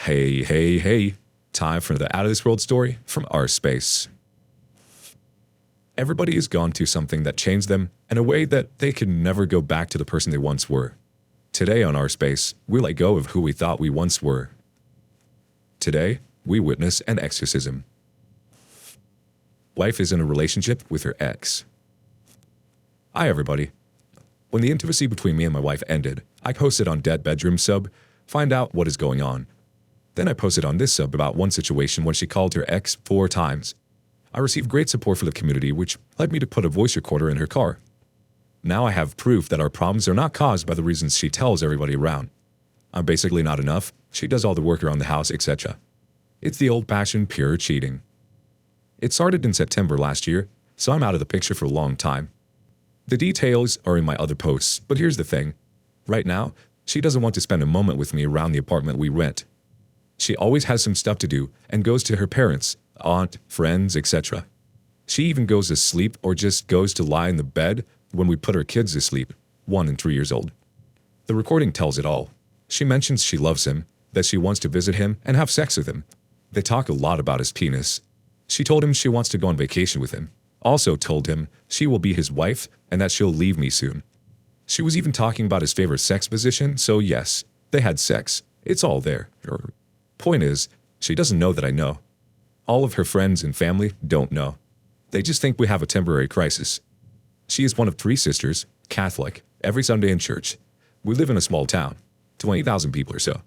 Hey, hey, hey. Time for the Out of This World story from our space. Everybody has gone to something that changed them in a way that they can never go back to the person they once were. Today on our space, we let go of who we thought we once were. Today, we witness an exorcism. Wife is in a relationship with her ex. Hi everybody. When the intimacy between me and my wife ended, I posted on Dead Bedroom sub, find out what is going on. Then I posted on this sub about one situation when she called her ex 4 times. I received great support from the community, which led me to put a voice recorder in her car. Now I have proof that our problems are not caused by the reasons she tells everybody around. I'm basically not enough, she does all the work around the house, etc. It's the old-fashioned pure cheating. It started in September last year, so I'm out of the picture for a long time. The details are in my other posts, but here's the thing. Right now, she doesn't want to spend a moment with me around the apartment we rent. She always has some stuff to do and goes to her parents, aunt, friends, etc. She even goes to sleep or just goes to lie in the bed when we put our kids to sleep, 1 and 3 years old. The recording tells it all. She mentions she loves him, that she wants to visit him and have sex with him. They talk a lot about his penis. She told him she wants to go on vacation with him. Also told him she will be his wife and that she'll leave me soon. She was even talking about his favorite sex position, so yes, they had sex. It's all there. Point is, she doesn't know that I know. All of her friends and family don't know. They just think we have a temporary crisis. She is one of 3 sisters, Catholic, every Sunday in church. We live in a small town, 20,000 people or so.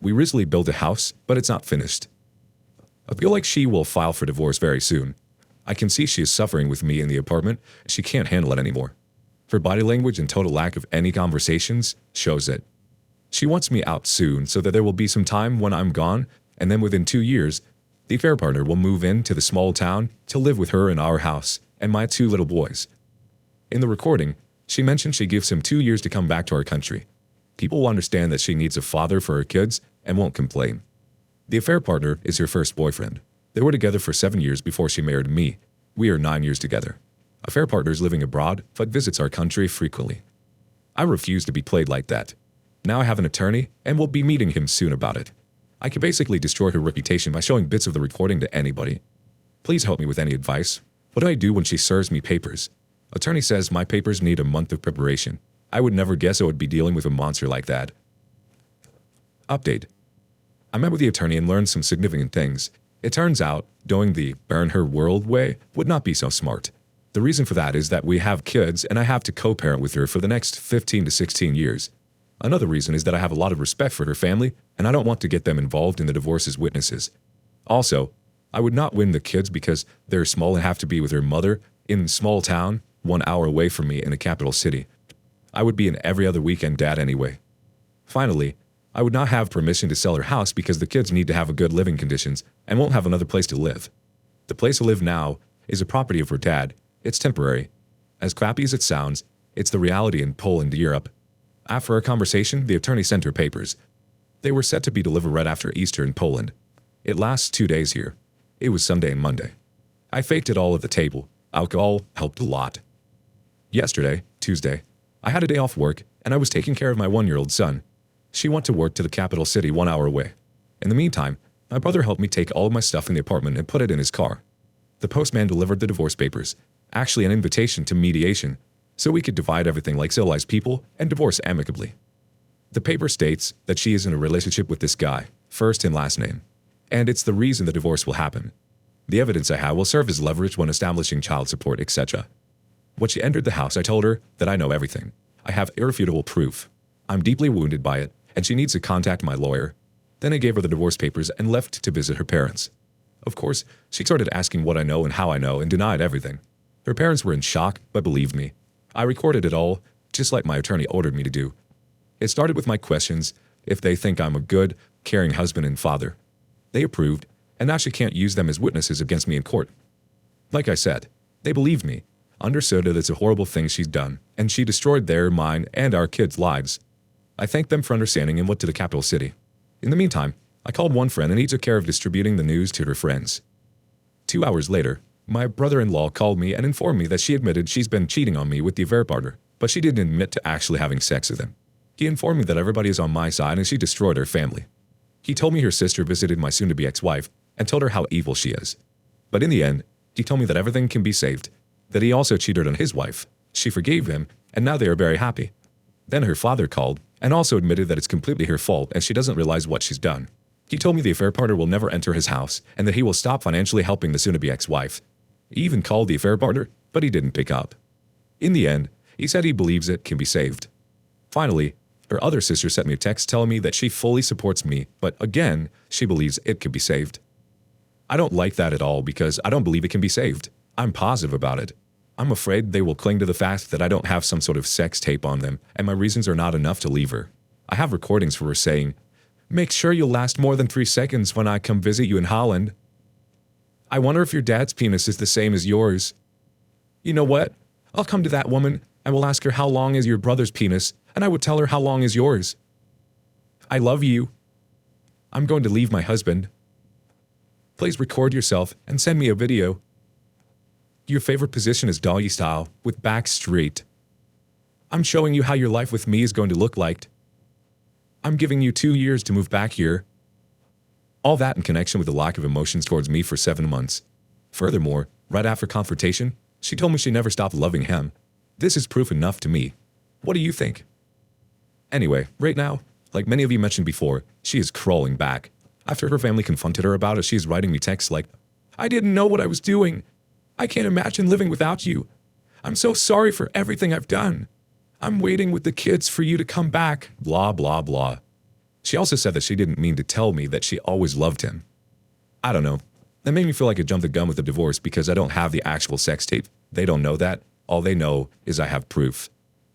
We recently built a house, but it's not finished. I feel like she will file for divorce very soon. I can see she is suffering with me in the apartment, and she can't handle it anymore. Her body language and total lack of any conversations shows it. She wants me out soon so that there will be some time when I'm gone, and then within 2 years, the affair partner will move into the small town to live with her in our house and my 2 little boys. In the recording, she mentioned she gives him 2 years to come back to our country. People will understand that she needs a father for her kids and won't complain. The affair partner is her first boyfriend. They were together for 7 years before she married me. We are 9 years together. Affair partner is living abroad but visits our country frequently. I refuse to be played like that. Now I have an attorney and will be meeting him soon about it. I can basically destroy her reputation by showing bits of the recording to anybody. Please help me with any advice. What do I do when she serves me papers? Attorney says my papers need a month of preparation. I would never guess I would be dealing with a monster like that. Update. I met with the attorney and learned some significant things. It turns out, doing the burn her world way would not be so smart. The reason for that is that we have kids and I have to co-parent with her for the next 15 to 16 years. Another reason is that I have a lot of respect for her family and I don't want to get them involved in the divorce as witnesses. Also, I would not win the kids because they're small and have to be with her mother in a small town 1 hour away from me in a capital city. I would be an every other weekend dad anyway. Finally, I would not have permission to sell her house because the kids need to have good living conditions and won't have another place to live. The place I live now is a property of her dad. It's temporary. As crappy as it sounds, it's the reality in Poland, Europe. After our conversation, the attorney sent her papers. They were set to be delivered right after Easter in Poland. It lasts 2 days here. It was Sunday and Monday. I faked it all at the table. Alcohol helped a lot. Yesterday, Tuesday, I had a day off work and I was taking care of my 1-year-old son. She went to work to the capital city 1 hour away. In the meantime, my brother helped me take all of my stuff in the apartment and put it in his car. The postman delivered the divorce papers, actually an invitation to mediation, so we could divide everything like civilized people and divorce amicably. The paper states that she is in a relationship with this guy, first and last name, and it's the reason the divorce will happen. The evidence I have will serve as leverage when establishing child support, etc. When she entered the house, I told her that I know everything. I have irrefutable proof. I'm deeply wounded by it, and she needs to contact my lawyer. Then I gave her the divorce papers and left to visit her parents. Of course, she started asking what I know and how I know and denied everything. Her parents were in shock, but believed me. I recorded it all, just like my attorney ordered me to do. It started with my questions, if they think I'm a good, caring husband and father. They approved, and now she can't use them as witnesses against me in court. Like I said, they believed me, understood that it's a horrible thing she's done, and she destroyed their, mine, and our kids' lives. I thanked them for understanding and went to the capital city. In the meantime, I called one friend and he took care of distributing the news to her friends. 2 hours later, my brother-in-law called me and informed me that she admitted she's been cheating on me with the affair partner, but she didn't admit to actually having sex with him. He informed me that everybody is on my side and she destroyed her family. He told me her sister visited my soon-to-be ex-wife and told her how evil she is. But in the end, he told me that everything can be saved, that he also cheated on his wife. She forgave him, and now they are very happy. Then her father called and also admitted that it's completely her fault and she doesn't realize what she's done. He told me the affair partner will never enter his house and that he will stop financially helping the soon-to-be ex-wife. He even called the affair partner, but he didn't pick up. In the end, he said he believes it can be saved. Finally, her other sister sent me a text telling me that she fully supports me, but again, she believes it can be saved. I don't like that at all because I don't believe it can be saved. I'm positive about it. I'm afraid they will cling to the fact that I don't have some sort of sex tape on them, and my reasons are not enough to leave her. I have recordings for her saying, "Make sure you'll last more than 3 seconds when I come visit you in Holland. I wonder if your dad's penis is the same as yours. You know what? I'll come to that woman and will ask her how long is your brother's penis, and I would tell her how long is yours. I love you. I'm going to leave my husband. Please record yourself and send me a video. Your favorite position is doggy style, with back straight. I'm showing you how your life with me is going to look like. I'm giving you 2 years to move back here." All that in connection with the lack of emotions towards me for 7 months. Furthermore, right after confrontation, she told me she never stopped loving him. This is proof enough to me. What do you think? Anyway, right now, like many of you mentioned before, she is crawling back. After her family confronted her about it, she is writing me texts like, "I didn't know what I was doing. I can't imagine living without you. I'm so sorry for everything I've done. I'm waiting with the kids for you to come back, blah, blah, blah." She also said that she didn't mean to tell me that she always loved him. I don't know. That made me feel like I jumped the gun with the divorce because I don't have the actual sex tape. They don't know that. All they know is I have proof.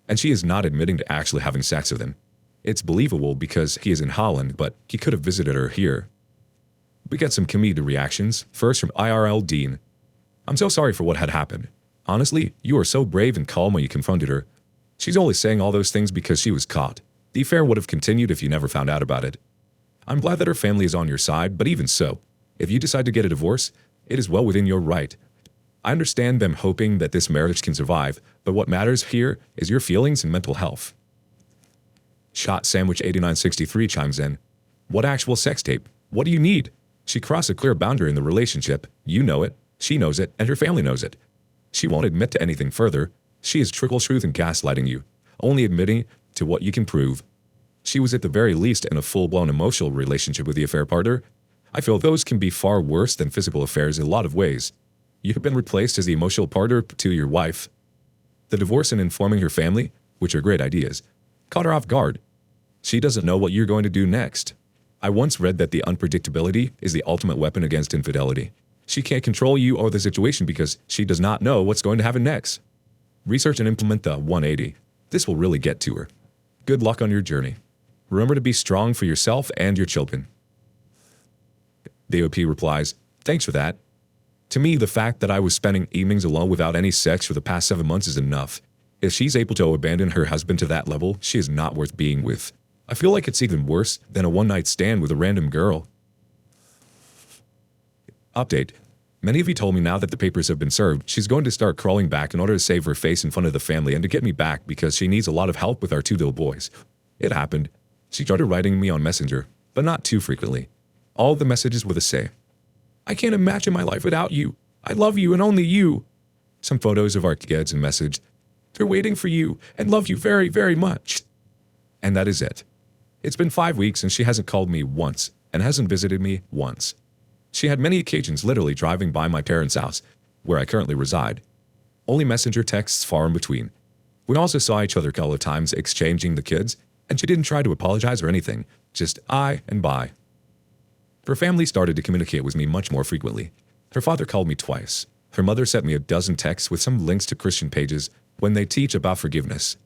And she is not admitting to actually having sex with him. It's believable because he is in Holland, but he could have visited her here. We get some comedic reactions, first from IRL Dean. "I'm so sorry for what had happened. Honestly, you were so brave and calm when you confronted her. She's only saying all those things because she was caught. The affair would have continued if you never found out about it. I'm glad that her family is on your side, but even so, if you decide to get a divorce, it is well within your right. I understand them hoping that this marriage can survive, but what matters here is your feelings and mental health." Shot Sandwich 8963 chimes in. "What actual sex tape? What do you need? She crossed a clear boundary in the relationship. You know it, she knows it, and her family knows it. She won't admit to anything further. She is trickle truth and gaslighting you, only admitting to what you can prove. She was at the very least in a full-blown emotional relationship with the affair partner. I feel those can be far worse than physical affairs in a lot of ways. You have been replaced as the emotional partner to your wife. The divorce and informing her family, which are great ideas, caught her off guard. She doesn't know what you're going to do next. I once read that the unpredictability is the ultimate weapon against infidelity. She can't control you or the situation because she does not know what's going to happen next. Research and implement the 180. This will really get to her. Good luck on your journey. Remember to be strong for yourself and your children." The OP replies, "Thanks for that. To me, the fact that I was spending evenings alone without any sex for the past 7 months is enough. If she's able to abandon her husband to that level, she is not worth being with. I feel like it's even worse than a one-night stand with a random girl." Update. Many of you told me now that the papers have been served, she's going to start crawling back in order to save her face in front of the family and to get me back because she needs a lot of help with our 2 little boys. It happened. She started writing me on Messenger, but not too frequently. All the messages were the same. "I can't imagine my life without you. I love you and only you." Some photos of our kids and message. "They're waiting for you and love you very, very much." And that is it. It's been 5 weeks and she hasn't called me once and hasn't visited me once. She had many occasions literally driving by my parents' house, where I currently reside. Only messenger texts far in between. We also saw each other a couple of times exchanging the kids, and she didn't try to apologize or anything, just I and bye. Her family started to communicate with me much more frequently. Her father called me twice. Her mother sent me a dozen texts with some links to Christian pages when they teach about forgiveness.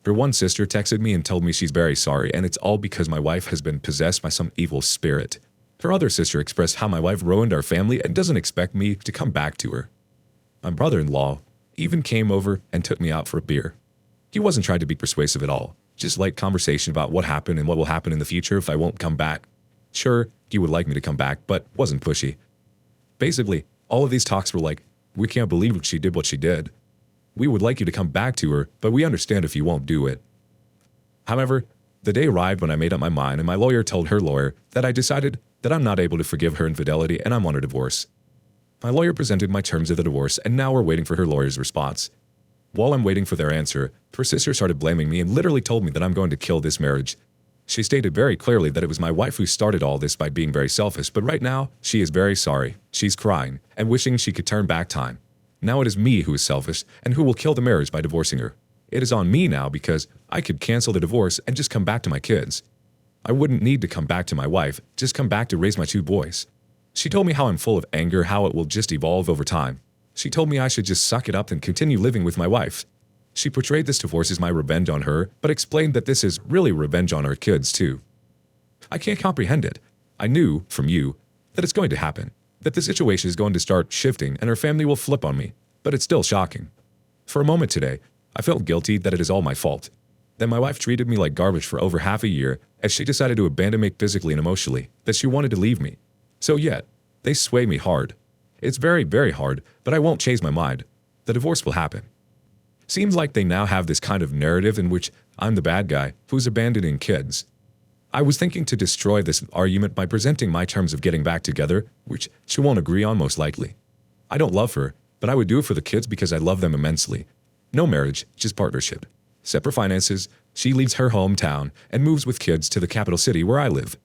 Her one sister texted me and told me she's very sorry and it's all because my wife has been possessed by some evil spirit. Her other sister expressed how my wife ruined our family and doesn't expect me to come back to her. My brother-in-law even came over and took me out for a beer. He wasn't trying to be persuasive at all, just light conversation about what happened and what will happen in the future if I won't come back. Sure, he would like me to come back, but wasn't pushy. Basically, all of these talks were like, "We can't believe she did what she did. We would like you to come back to her, but we understand if you won't do it." However, The day arrived when I made up my mind and my lawyer told her lawyer that I decided that I'm not able to forgive her infidelity and I want a divorce. My lawyer presented my terms of the divorce and now we're waiting for her lawyer's response. While I'm waiting for their answer, her sister started blaming me and literally told me that I'm going to kill this marriage. She stated very clearly that it was my wife who started all this by being very selfish, but right now, she is very sorry. She's crying and wishing she could turn back time. Now it is me who is selfish and who will kill the marriage by divorcing her. It is on me now because I could cancel the divorce and just come back to my kids. I wouldn't need to come back to my wife, just come back to raise my 2 boys. She told me how I'm full of anger, how it will just evolve over time. She told me I should just suck it up and continue living with my wife. She portrayed this divorce as my revenge on her, but explained that this is really revenge on our kids too. I can't comprehend it. I knew, from you, that it's going to happen, that the situation is going to start shifting and her family will flip on me, but it's still shocking. For a moment today, I felt guilty that it is all my fault. That my wife treated me like garbage for over half a year as she decided to abandon me physically and emotionally, that she wanted to leave me. So yet, they sway me hard. It's very, very hard, but I won't change my mind. The divorce will happen. Seems like they now have this kind of narrative in which I'm the bad guy who's abandoning kids. I was thinking to destroy this argument by presenting my terms of getting back together, which she won't agree on most likely. I don't love her, but I would do it for the kids because I love them immensely. No marriage, just partnership. Separate finances, she leaves her hometown and moves with kids to the capital city where I live.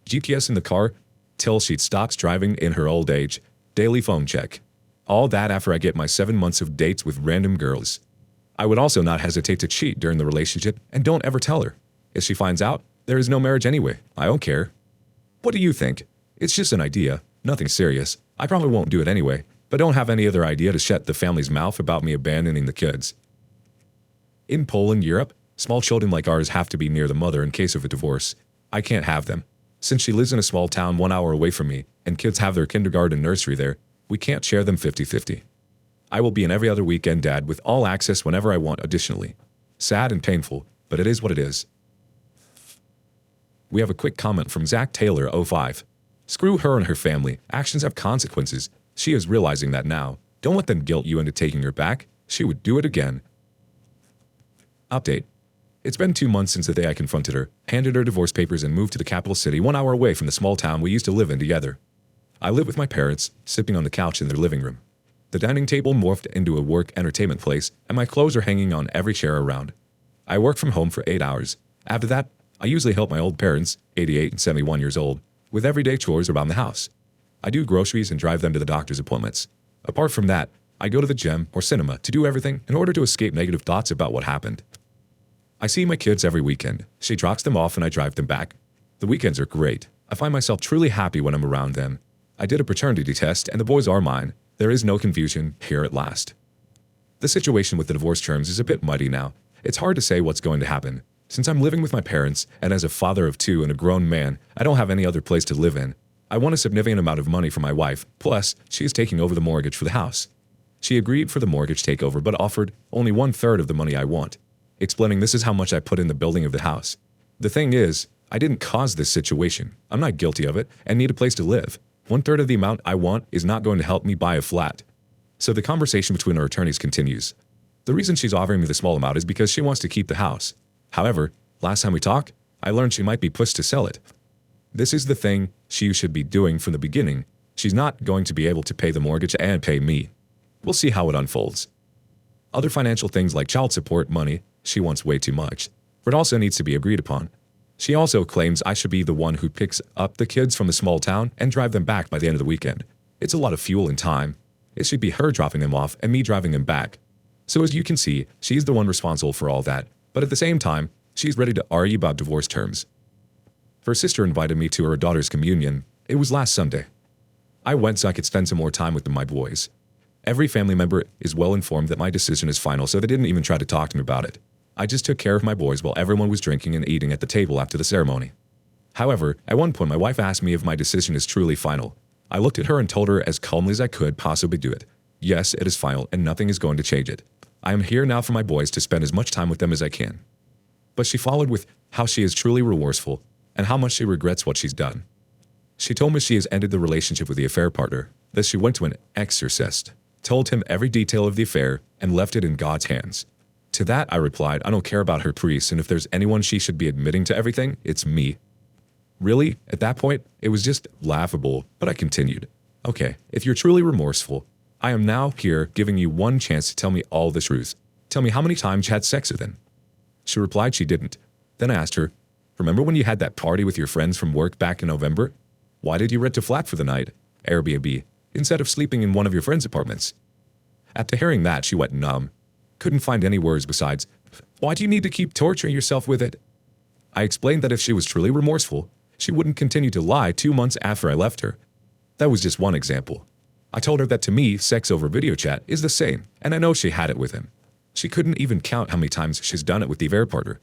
GPS in the car till she stops driving in her old age. Daily phone check. All that after I get my 7 months of dates with random girls. I would also not hesitate to cheat during the relationship and don't ever tell her. If she finds out, there is no marriage anyway. I don't care. What do you think? It's just an idea, nothing serious. I probably won't do it anyway, but don't have any other idea to shut the family's mouth about me abandoning the kids. In Poland, Europe, small children like ours have to be near the mother in case of a divorce. I can't have them. Since she lives in a small town 1 hour away from me, and kids have their kindergarten and nursery there, we can't share them 50-50. I will be an every other weekend dad with all access whenever I want additionally. Sad and painful, but it is what it is. We have a quick comment from Zach Taylor 05. Screw her and her family. Actions have consequences. She is realizing that now. Don't let them guilt you into taking her back. She would do it again. Update. It's been 2 months since the day I confronted her, handed her divorce papers and moved to the capital city 1 hour away from the small town we used to live in together. I live with my parents, sipping on the couch in their living room. The dining table morphed into a work entertainment place, and my clothes are hanging on every chair around. I work from home for 8 hours. After that, I usually help my old parents, 88 and 71 years old, with everyday chores around the house. I do groceries and drive them to the doctor's appointments. Apart from that, I go to the gym or cinema to do everything in order to escape negative thoughts about what happened. I see my kids every weekend. She drops them off and I drive them back. The weekends are great. I find myself truly happy when I'm around them. I did a paternity test and the boys are mine. There is no confusion here at last. The situation with the divorce terms is a bit muddy now. It's hard to say what's going to happen. Since I'm living with my parents, and as a father of 2 and a grown man, I don't have any other place to live in. I want a significant amount of money from my wife, plus she is taking over the mortgage for the house. She agreed for the mortgage takeover but offered only 1/3 of the money I want, explaining this is how much I put in the building of the house. The thing is, I didn't cause this situation. I'm not guilty of it and need a place to live. 1/3 of the amount I want is not going to help me buy a flat. So the conversation between our attorneys continues. The reason she's offering me the small amount is because she wants to keep the house. However, last time we talked, I learned she might be pushed to sell it. This is the thing she should be doing from the beginning. She's not going to be able to pay the mortgage and pay me. We'll see how it unfolds. Other financial things like child support money, she wants way too much. But it also needs to be agreed upon. She also claims I should be the one who picks up the kids from the small town and drive them back by the end of the weekend. It's a lot of fuel and time. It should be her dropping them off and me driving them back. So as you can see, she's the one responsible for all that. But at the same time, she's ready to argue about divorce terms. Her sister invited me to her daughter's communion. It was last Sunday. I went so I could spend some more time with my boys. Every family member is well informed that my decision is final, so they didn't even try to talk to me about it. I just took care of my boys while everyone was drinking and eating at the table after the ceremony. However, at one point my wife asked me if my decision is truly final. I looked at her and told her as calmly as I could possibly do it. Yes, it is final and nothing is going to change it. I am here now for my boys to spend as much time with them as I can. But she followed with how she is truly remorseful and how much she regrets what she's done. She told me she has ended the relationship with the affair partner, that she went to an exorcist, told him every detail of the affair, and left it in God's hands. To that, I replied, I don't care about her priests, and if there's anyone she should be admitting to everything, it's me. Really? At that point, it was just laughable, but I continued. Okay, if you're truly remorseful, I am now here giving you one chance to tell me all the truth. Tell me how many times you had sex with him. She replied she didn't. Then I asked her, remember when you had that party with your friends from work back in November? Why did you rent a flat for the night, Airbnb, instead of sleeping in one of your friends' apartments? After hearing that, she went numb. Couldn't find any words besides, why do you need to keep torturing yourself with it? I explained that if she was truly remorseful, she wouldn't continue to lie 2 months after I left her. That was just one example. I told her that to me, sex over video chat is the same, and I know she had it with him. She couldn't even count how many times she's done it with the affair partner.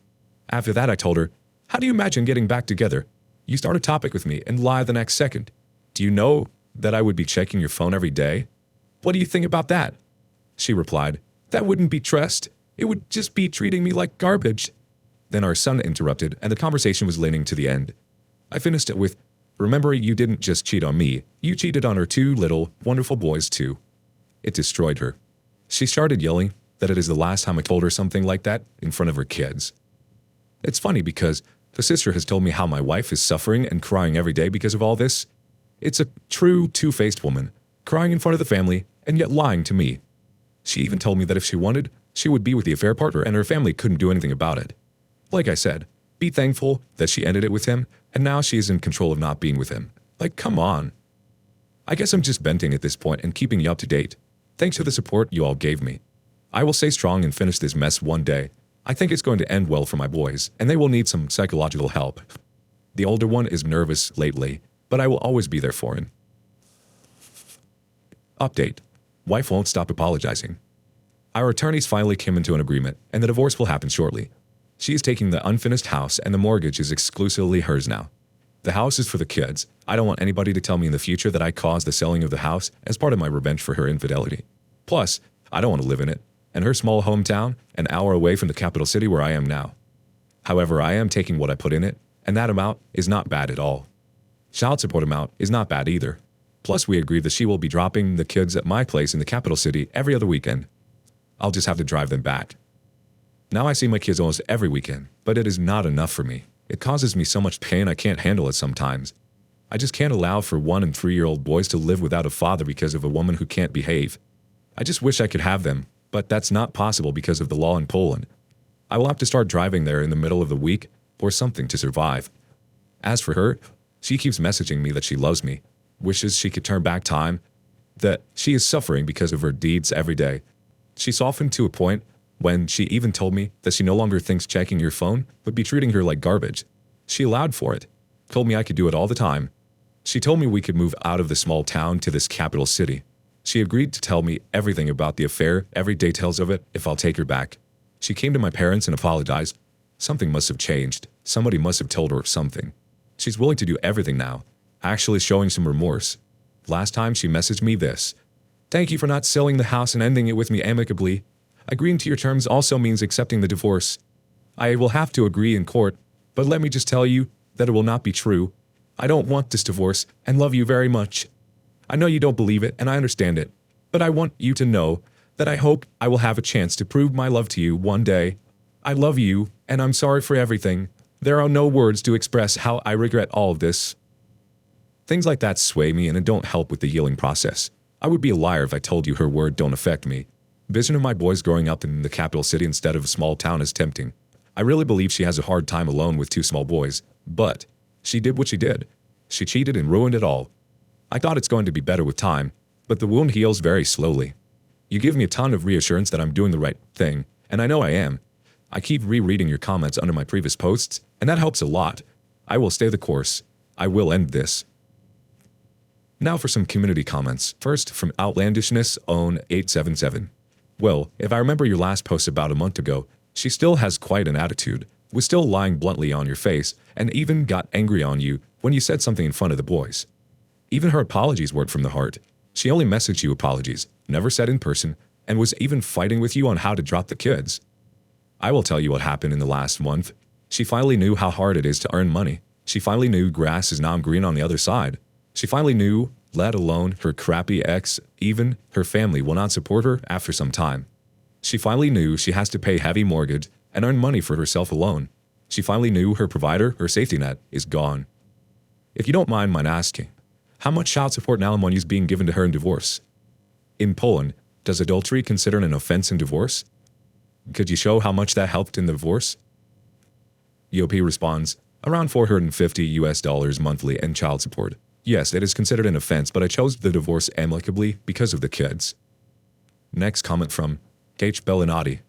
After that, I told her, how do you imagine getting back together? You start a topic with me and lie the next second. Do you know that I would be checking your phone every day? What do you think about that? She replied, that wouldn't be trust. It would just be treating me like garbage. Then our son interrupted, and the conversation was leaning to the end. I finished it with, remember, you didn't just cheat on me, you cheated on her 2 little, wonderful boys too. It destroyed her. She started yelling that it is the last time I told her something like that in front of her kids. It's funny because the sister has told me how my wife is suffering and crying every day because of all this. It's a true two-faced woman, crying in front of the family and yet lying to me. She even told me that if she wanted, she would be with the affair partner and her family couldn't do anything about it. Like I said, be thankful that she ended it with him, and now she is in control of not being with him. Like, come on. I guess I'm just venting at this point and keeping you up to date. Thanks for the support you all gave me. I will stay strong and finish this mess one day. I think it's going to end well for my boys, and they will need some psychological help. The older one is nervous lately, but I will always be there for him. Update. Wife won't stop apologizing. Our attorneys finally came into an agreement, and the divorce will happen shortly. She is taking the unfinished house, and the mortgage is exclusively hers now. The house is for the kids. I don't want anybody to tell me in the future that I caused the selling of the house as part of my revenge for her infidelity. Plus, I don't want to live in it, and her small hometown, an hour away from the capital city where I am now. However, I am taking what I put in it, and that amount is not bad at all. Child support amount is not bad either. Plus, we agreed that she will be dropping the kids at my place in the capital city every other weekend. I'll just have to drive them back. Now I see my kids almost every weekend, but it is not enough for me. It causes me so much pain I can't handle it sometimes. I just can't allow for 1- and 3-year-old boys to live without a father because of a woman who can't behave. I just wish I could have them, but that's not possible because of the law in Poland. I will have to start driving there in the middle of the week or something to survive. As for her, she keeps messaging me that she loves me, wishes she could turn back time, that she is suffering because of her deeds every day. She softened to a point when she even told me that she no longer thinks checking your phone would be treating her like garbage. She allowed for it, told me I could do it all the time. She told me we could move out of the small town to this capital city. She agreed to tell me everything about the affair, every details of it, if I'll take her back. She came to my parents and apologized. Something must have changed. Somebody must have told her something. She's willing to do everything now, actually showing some remorse. Last time she messaged me this. Thank you for not selling the house and ending it with me amicably. Agreeing to your terms also means accepting the divorce. I will have to agree in court, but let me just tell you that it will not be true. I don't want this divorce and love you very much. I know you don't believe it, and I understand it, but I want you to know that I hope I will have a chance to prove my love to you one day. I love you, and I'm sorry for everything. There are no words to express how I regret all of this. Things like that sway me and it don't help with the healing process. I would be a liar if I told you her word don't affect me. Vision of my boys growing up in the capital city instead of a small town is tempting. I really believe she has a hard time alone with 2 small boys, but she did what she did. She cheated and ruined it all. I thought it's going to be better with time, but the wound heals very slowly. You give me a ton of reassurance that I'm doing the right thing, and I know I am. I keep rereading your comments under my previous posts, and that helps a lot. I will stay the course. I will end this. Now for some community comments. First, from Outlandishness Own 877. Well, if I remember your last post about a month ago, she still has quite an attitude, was still lying bluntly on your face, and even got angry on you when you said something in front of the boys. Even her apologies weren't from the heart. She only messaged you apologies, never said in person, and was even fighting with you on how to drop the kids. I will tell you what happened in the last month. She finally knew how hard it is to earn money. She finally knew grass is now green on the other side. She finally knew, let alone her crappy ex, even her family will not support her after some time. She finally knew she has to pay heavy mortgage and earn money for herself alone. She finally knew her provider, her safety net, is gone. If you don't mind asking, how much child support and alimony is being given to her in divorce? In Poland, does adultery consider an offense in divorce? Could you show how much that helped in the divorce? EOP responds, around $450 monthly in child support. Yes, it is considered an offense, but I chose the divorce amicably because of the kids. Next comment from H. Bellinati.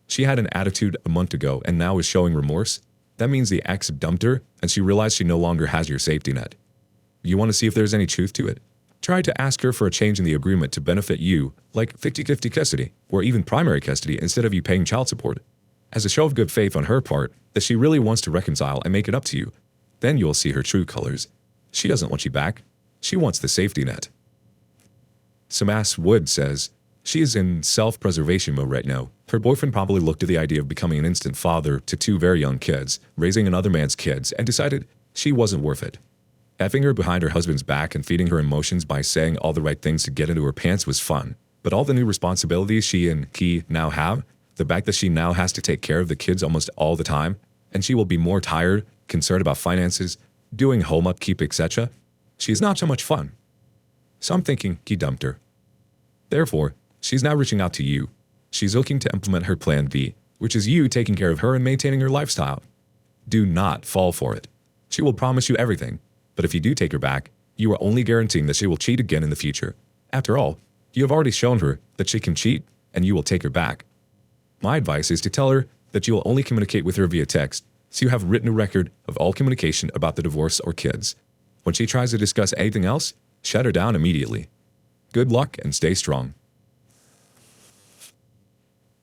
She had an attitude a month ago and now is showing remorse. That means the ex dumped her and she realized she no longer has your safety net. You want to see if there's any truth to it? Try to ask her for a change in the agreement to benefit you, like 50-50 custody, or even primary custody instead of you paying child support. As a show of good faith on her part, that she really wants to reconcile and make it up to you. Then you'll see her true colors. She doesn't want you back. She wants the safety net. Samas Wood says, she is in self-preservation mode right now. Her boyfriend probably looked at the idea of becoming an instant father to 2 very young kids, raising another man's kids, and decided she wasn't worth it. Effing her behind her husband's back and feeding her emotions by saying all the right things to get into her pants was fun. But all the new responsibilities she and he now have, the fact that she now has to take care of the kids almost all the time, and she will be more tired, concerned about finances, doing home upkeep, etc., she is not so much fun. So I'm thinking he dumped her. Therefore, she's now reaching out to you. She's looking to implement her plan B, which is you taking care of her and maintaining her lifestyle. Do not fall for it. She will promise you everything, but if you do take her back, you are only guaranteeing that she will cheat again in the future. After all, you have already shown her that she can cheat, and you will take her back. My advice is to tell her that you will only communicate with her via text, so you have written a record of all communication about the divorce or kids. When she tries to discuss anything else, shut her down immediately. Good luck and stay strong.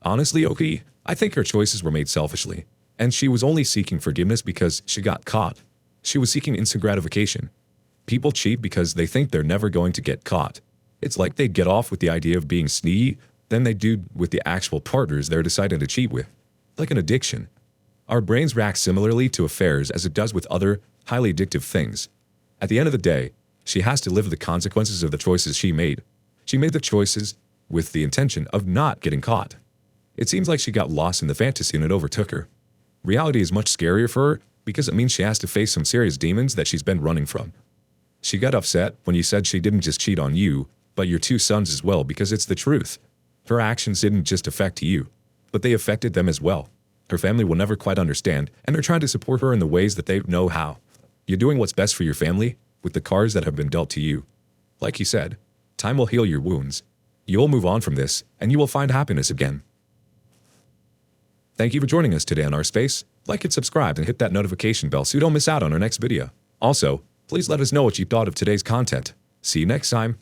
Honestly, okay, I think her choices were made selfishly, and she was only seeking forgiveness because she got caught. She was seeking instant gratification. People cheat because they think they're never going to get caught. It's like they get off with the idea of being sneaky than they do with the actual partners they're deciding to cheat with. Like an addiction. Our brains react similarly to affairs as it does with other highly addictive things. At the end of the day, she has to live with the consequences of the choices she made. She made the choices with the intention of not getting caught. It seems like she got lost in the fantasy and it overtook her. Reality is much scarier for her because it means she has to face some serious demons that she's been running from. She got upset when you said she didn't just cheat on you, but your 2 sons as well, because it's the truth. Her actions didn't just affect you, but they affected them as well. Her family will never quite understand, and they're trying to support her in the ways that they know how. You're doing what's best for your family with the cards that have been dealt to you. Like you said, time will heal your wounds. You'll move on from this, and you will find happiness again. Thank you for joining us today on Our Space. Like and subscribe and hit that notification bell so you don't miss out on our next video. Also, please let us know what you thought of today's content. See you next time.